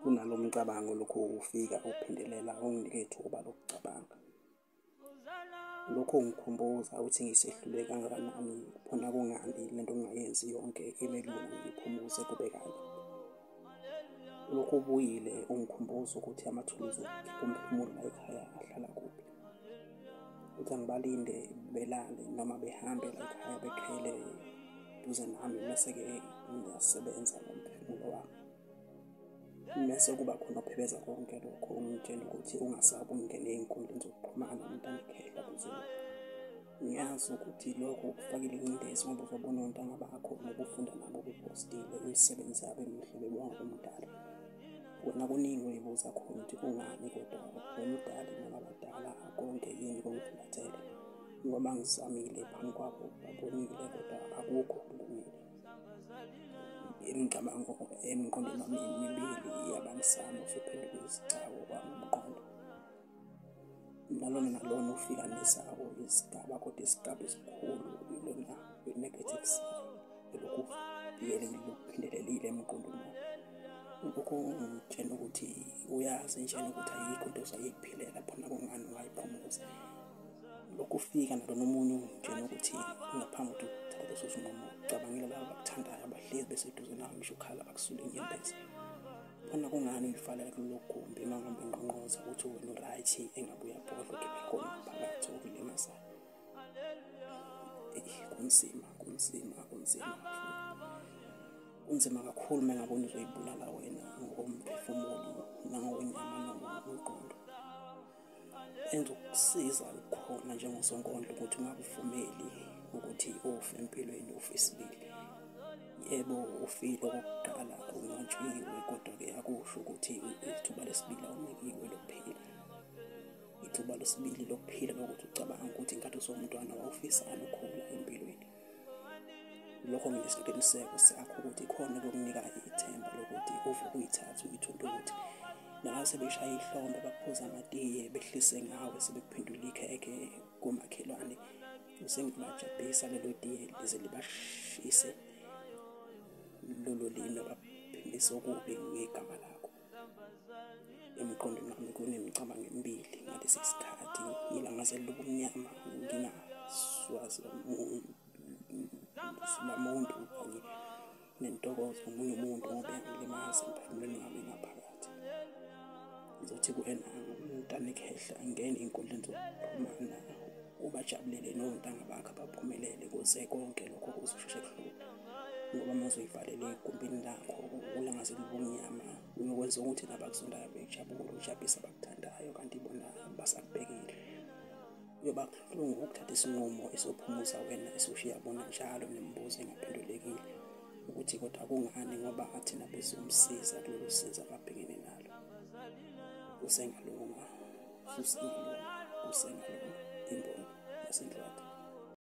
kunalo mcabango lokhu ufika uphindelela unginike ithuba lokucabanga. Lokhu ngikhumbuza ukuthi ngisehlule kangakanani khona kungani lento ngingayenzi yonke ibe lula ngiphumuze kube kanye. Lokhu ubuyile ungikhumbuza ukuthi amathuluzi omphefumulo la ekhaya ahlala kuphi. Uthi angibalinde belale noma behambe la ekhaya bekhele duze nami mese-ke ngiyasebenza ngomphefumulo wami. Mese kuba khona ophebeza konke lokho ungitshela ukuthi ungasabi ungene ey'nkundleni zokuxhumana umntana ekhehla kuzona. Ngiyazi ukuthi lokho kufakile ingcindezi ngoba uzobona ontanga bakho ngoba ufunda nabo bepostile imisebenzi yabo emihle bebonga umdali. Wena kuningi uyibuza khona ukuthi kungani kodwa umdali noma abadala konke yini kongikhulathele ngoba ngizamile phambi kwabo babonile kodwa akukho kulungile. Imicabango emqondweni wami emibili yabangisana usuphenduka izigcawu kwami umqondo. Nalona ufika nezawo isigaba kodwa isigaba esikhulu ilona i-negative side elokhu lokuphindelelile emqondweni wami. Lokhu ngitshela ukuthi uyazi njena ukuthi ayikho into ozayiphilela khona kungani ungayiphumuza. Lokhu ufika nalo nomunye ungitshela ukuthi ngaphambi kokuthi uthathe leso sinqumo ucabangile laba abakuthandayo abahlezi beseduze nawe ngisho ukhala bakusule inyembezi. Khona kungani uyifalela kulokhu gumbi uma ngabe ngqongqoza ukuthi wena u-right engabe uyabhodla ukhiphe khona phakathi okulimazayo. Kunzima kakhulu uma ngabona uzoyibulala wena ngokomphefumulo nangowenyama nangomqondo. Enza ukusiza khona njengosonkondlo ukuthi ungakuvumeli ukuthi ufe empilweni ufe isibili. Yebo ufile okokuqala unqotshiwe kodwa-ke akusho ukuthi ithuba lesibili awunikiwe lokuphila. Ithuba lesibili lokuphila lokuthi ucabanga ukuthi ingathi usomntwana wawufisani ukukhula empilweni. Lokho nginesiqiniseko sakho ukuthi khona okukunika ithemba lokuthi uvuke uyithathe uyithole ukuthi nala sebeshaya ihlombe bakuphuza amatiye behlise ngawe sebekuphendula ikhekhe komakhelwane. Usengibajabhisa lelo tiye lize libashise lolo limi abaphindisa okubi ngegama lakho. Emqondweni wami kunemicabango emibili ngalesi sikhathi ngilangaze lobumnyama ngingaswazi lamuntu kanye nentokozo omunye umuntu ngoba yangilimaza emphefumulweni wami ngaphakathi. Ngizothi kuwena umntana ekhehla ngene ey'nkundleni zokuxhumana ubajabulele nontanga bakho abaphumelele kuze konke lokho kuzosheshe kuhluphe. Ngoba uma uzoyivalela egumbini lakho ulangaze lobumnyama uyokwenza ukuthi nabakuzondayo bejabule ujabulise abakuthandayo kanti bona basakubhekile. Kuyoba buhlungu ukuthatha isinqumo esophumuza wena esoshiya bona njalo nemibuzo engaphendulekile ukuthi kodwa kungani ngoba athina bezomsiza kulolu siza ababhekene nalo. Kusengalunga imbongi nasendlwathi.